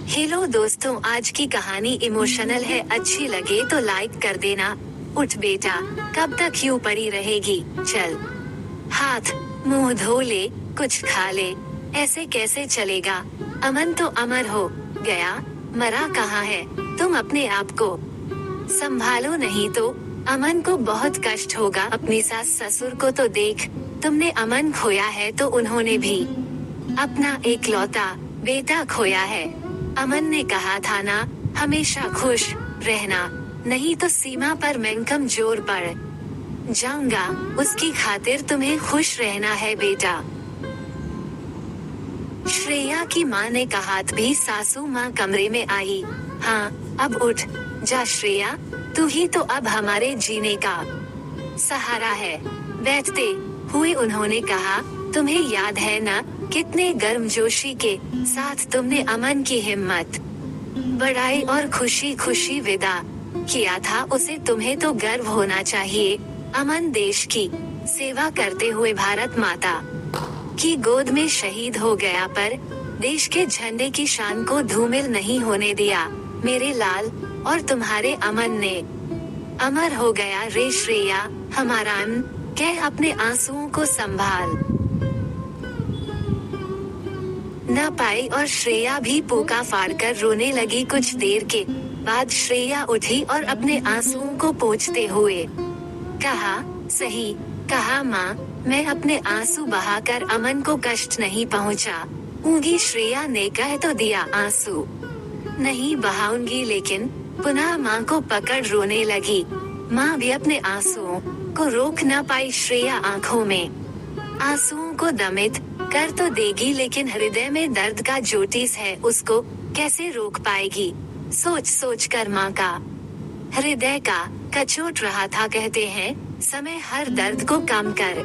Hello दोस्तों, आज की कहानी इमोशनल है। अच्छी लगे तो लाइक कर देना। उठ बेटा, कब तक यूं पड़ी रहेगी? चल, हाथ मुंह धो ले, कुछ खा ले। ऐसे कैसे चलेगा? अमन तो अमर हो गया, मरा कहाँ है? तुम अपने आप को संभालो नहीं तो। अमन को बहुत कष्ट होगा। अपनी सास ससुर को तो देख, तुमने अमन खोया है तो उन्होंने भी अपना एकलौता बेटा खोया है। अमन ने कहा था ना, हमेशा खुश रहना, नहीं तो सीमा पर मैं कमजोर पड़ जाऊंगा। उसकी खातिर तुम्हें खुश रहना है बेटा। श्रेया की माँ ने कहा। भी सासू माँ कमरे में आई। हाँ, अब उठ जा श्रेया, तू ही तो अब हमारे जीने का सहारा है। बैठते हुए उन्होंने कहा, तुम्हें याद है ना, कितने गर्मजोशी के साथ तुमने अमन की हिम्मत बढ़ाई और खुशी खुशी विदा किया था उसे। तुम्हें तो गर्व होना चाहिए। अमन देश की सेवा करते हुए भारत माता की गोद में शहीद हो गया, पर देश के झंडे की शान को धूमिल नहीं होने दिया। मेरे लाल और तुम्हारे अमन ने अमर हो गया रे श्रेया, हमारा अमन। कह अपने आंसुओं को संभाल न पाई और श्रेया भी पोका फाड़कर रोने लगी। कुछ देर के बाद श्रेया उठी और अपने आंसुओं को पोंछते हुए कहा, सही कहा माँ, मैं अपने आंसू बहाकर अमन को कष्ट नहीं पहुँचाऊंगी। श्रेया ने कह तो दिया, आंसू नहीं बहाऊंगी, लेकिन पुनः माँ को पकड़ रोने लगी। माँ भी अपने आंसुओं को रोक न पाई। श्रेया आंखों में आंसुओं को दमित कर तो देगी, लेकिन हृदय में दर्द का ज्योतिष है, उसको कैसे रोक पाएगी? सोच सोच कर माँ का हृदय का कचोट रहा था। कहते हैं, समय हर दर्द को कम कर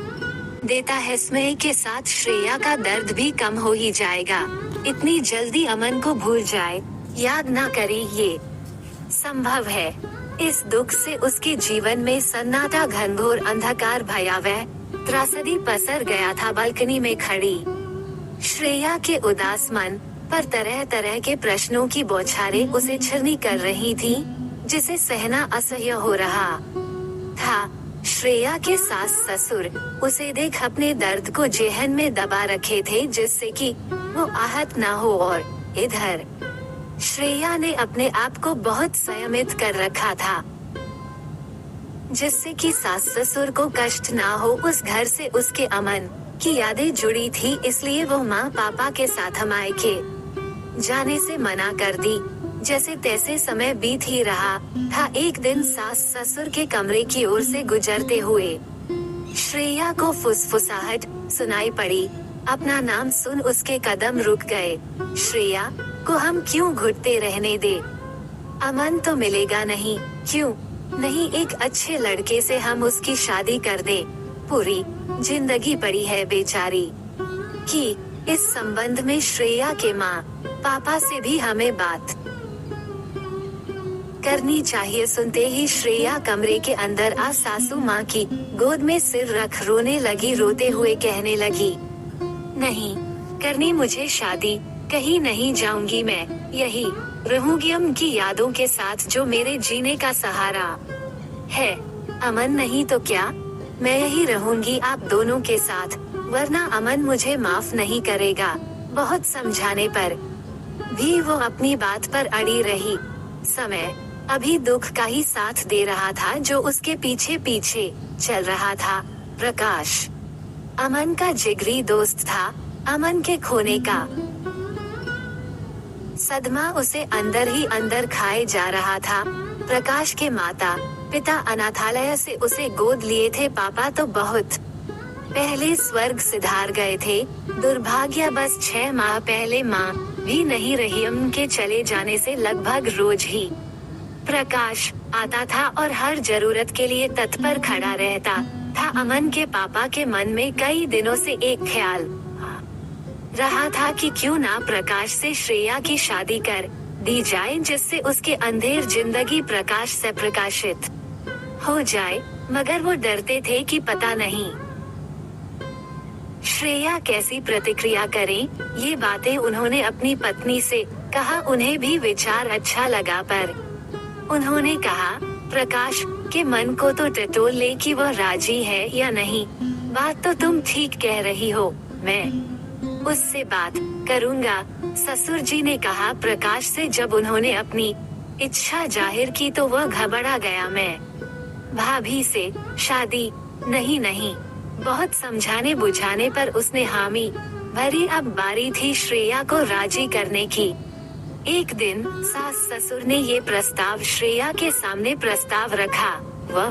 देता है। समय के साथ श्रेया का दर्द भी कम हो ही जाएगा। इतनी जल्दी अमन को भूल जाए, याद ना करे, ये संभव है? इस दुख से उसके जीवन में सन्नाटा, घनघोर अंधकार, भयावह त्रासदी पसर गया था। बालकनी में खड़ी श्रेया के उदास मन पर तरह तरह के प्रश्नों की बौछारें उसे छलनी कर रही थी, जिसे सहना असह्य हो रहा था। श्रेया के सास ससुर उसे देख अपने दर्द को जेहन में दबा रखे थे, जिससे कि वो आहत ना हो, और इधर श्रेया ने अपने आप को बहुत संयमित कर रखा था, जिससे कि सास ससुर को कष्ट ना हो। उस घर से उसके अमन की यादें जुड़ी थी, इसलिए वो माँ पापा के साथ मायके जाने से मना कर दी। जैसे तैसे समय बीत ही रहा था। एक दिन सास ससुर के कमरे की ओर से गुजरते हुए श्रेया को फुसफुसाहट सुनाई पड़ी। अपना नाम सुन उसके कदम रुक गए। श्रेया को हम क्यों घुटते रहने दे? अमन तो मिलेगा नहीं, क्यों नहीं एक अच्छे लड़के से हम उसकी शादी कर दे। पूरी जिंदगी पड़ी है बेचारी की। इस संबंध में श्रेया के माँ पापा से भी हमें बात करनी चाहिए। सुनते ही श्रेया कमरे के अंदर आ सासू माँ की गोद में सिर रख रोने लगी। रोते हुए कहने लगी, नहीं करनी मुझे शादी, कहीं नहीं जाऊंगी मैं, यही रहूंगी अमन की यादों के साथ, जो मेरे जीने का सहारा है। अमन नहीं तो क्या, मैं यही रहूंगी आप दोनों के साथ, वरना अमन मुझे माफ नहीं करेगा। बहुत समझाने पर भी वो अपनी बात पर अड़ी रही। समय अभी दुख का ही साथ दे रहा था, जो उसके पीछे पीछे चल रहा था। प्रकाश अमन का जिगरी दोस्त था। अमन के खोने का सदमा उसे अंदर ही अंदर खाए जा रहा था। प्रकाश के माता पिता अनाथालय से उसे गोद लिए थे। पापा तो बहुत पहले स्वर्ग सिधार गए थे। दुर्भाग्य बस 6 माह पहले माँ भी नहीं रही। उनके चले जाने से लगभग रोज ही प्रकाश आता था और हर जरूरत के लिए तत्पर खड़ा रहता था। अमन के पापा के मन में कई दिनों से एक ख्याल रहा था कि क्यों ना प्रकाश से श्रेया की शादी कर दी जाए, जिससे उसके अंधेर जिंदगी प्रकाश से प्रकाशित हो जाए। मगर वो डरते थे कि पता नहीं श्रेया कैसी प्रतिक्रिया करें। ये बातें उन्होंने अपनी पत्नी से कहा उन्हें भी विचार अच्छा लगा, पर उन्होंने कहा प्रकाश के मन को तो टटोल ले कि वह राजी है या नहीं। बात तो तुम ठीक कह रही हो, मैं उससे बात करूंगा। ससुर जी ने कहा प्रकाश से। जब उन्होंने अपनी इच्छा जाहिर की तो वह घबरा गया। मैं भाभी से शादी नहीं नहीं। बहुत समझाने बुझाने पर उसने हामी भरी। अब बारी थी श्रेया को राजी करने की। एक दिन सास ससुर ने ये प्रस्ताव श्रेया के सामने प्रस्ताव रखा। वह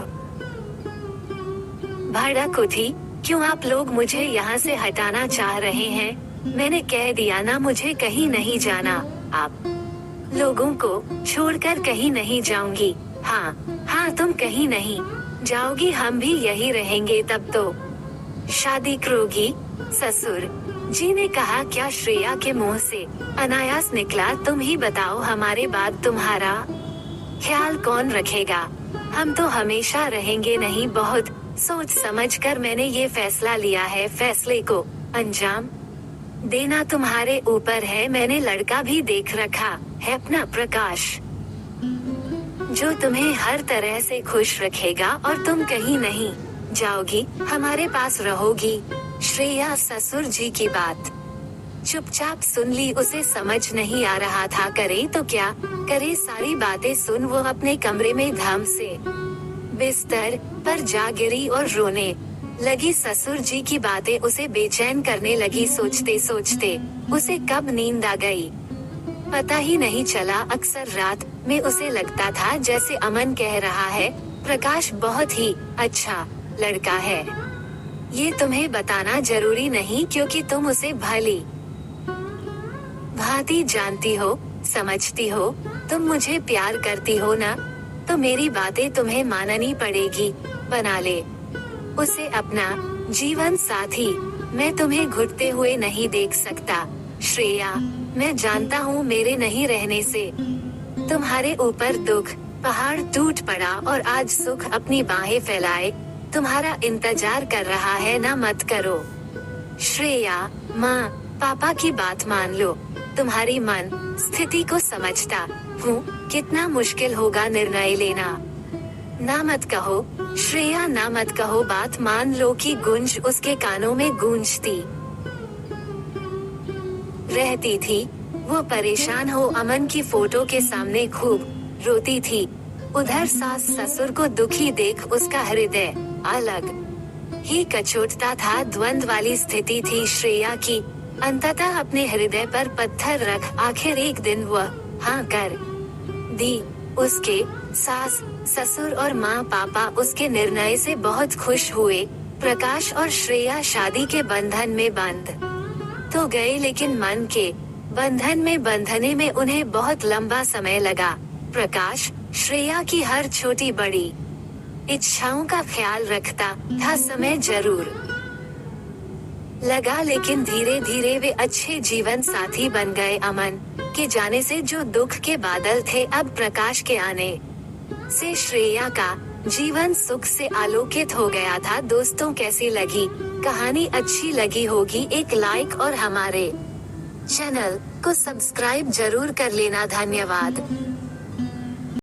भड़क उठी, क्यों आप लोग मुझे यहाँ से हटाना चाह रहे हैं? मैंने कह दिया ना, मुझे कहीं नहीं जाना। आप लोगों को छोड़कर कहीं नहीं जाऊंगी। हाँ तुम कहीं नहीं जाओगी, हम भी यही रहेंगे। तब तो शादी करोगी? ससुर जी ने कहा। क्या श्रेया के मुंह से अनायास निकला, तुम ही बताओ, हमारे बाद तुम्हारा ख्याल कौन रखेगा? हम तो हमेशा रहेंगे। नहीं, बहुत सोच समझ कर मैंने ये फैसला लिया है। फैसले को अंजाम देना तुम्हारे ऊपर है। मैंने लड़का भी देख रखा है अपना, प्रकाश, जो तुम्हें हर तरह से खुश रखेगा और तुम कहीं नहीं जाओगी, हमारे पास रहोगी। श्रेया ससुर जी की बात चुपचाप सुन ली। उसे समझ नहीं आ रहा था करे तो क्या करे। सारी बातें सुन वो अपने कमरे में धम से बिस्तर पर जा गिरी और रोने लगी। ससुर जी की बातें उसे बेचैन करने लगी। सोचते सोचते उसे कब नींद आ गई पता ही नहीं चला। अक्सर रात में उसे लगता था जैसे अमन कह रहा है, प्रकाश बहुत ही अच्छा लड़का है। ये तुम्हें बताना जरूरी नहीं क्योंकि तुम उसे भली भांति जानती हो, समझती हो। तुम मुझे प्यार करती हो ना, तो मेरी बातें तुम्हें माननी पड़ेगी। बना ले उसे अपना जीवन साथी। मैं तुम्हें घुटते हुए नहीं देख सकता श्रेया। मैं जानता हूँ मेरे नहीं रहने से तुम्हारे ऊपर दुख पहाड़ टूट पड़ा और आज सुख अपनी बाहें फैलाए तुम्हारा इंतजार कर रहा है ना। मत करो श्रेया, माँ पापा की बात मान लो। तुम्हारी मन स्थिति को समझता हूँ, कितना मुश्किल होगा निर्णय लेना। ना मत कहो श्रेया, ना मत कहो। बात मान लो की गूंज उसके कानों में गूंजती रहती थी। वो परेशान हो अमन की फोटो के सामने खूब रोती थी। उधर सास ससुर को दुखी देख उसका हृदय अलग ही कचोटता था। द्वंद्व वाली स्थिति थी श्रेया की। अंततः अपने हृदय पर पत्थर रख आखिर एक दिन वह हाँ कर दी। उसके सास ससुर और माँ पापा उसके निर्णय से बहुत खुश हुए। प्रकाश और श्रेया शादी के बंधन में बंध तो गए, लेकिन मन के बंधन में बंधने में उन्हें बहुत लंबा समय लगा। प्रकाश श्रेया की हर छोटी बड़ी इच्छाओं का ख्याल रखता था। समय जरूर लगा, लेकिन धीरे धीरे वे अच्छे जीवन साथी बन गए। अमन के जाने से जो दुख के बादल थे, अब प्रकाश के आने से श्रेया का जीवन सुख से आलोकित हो गया था। दोस्तों, कैसी लगी कहानी? अच्छी लगी होगी एक लाइक और हमारे चैनल को सब्सक्राइब जरूर कर लेना। धन्यवाद।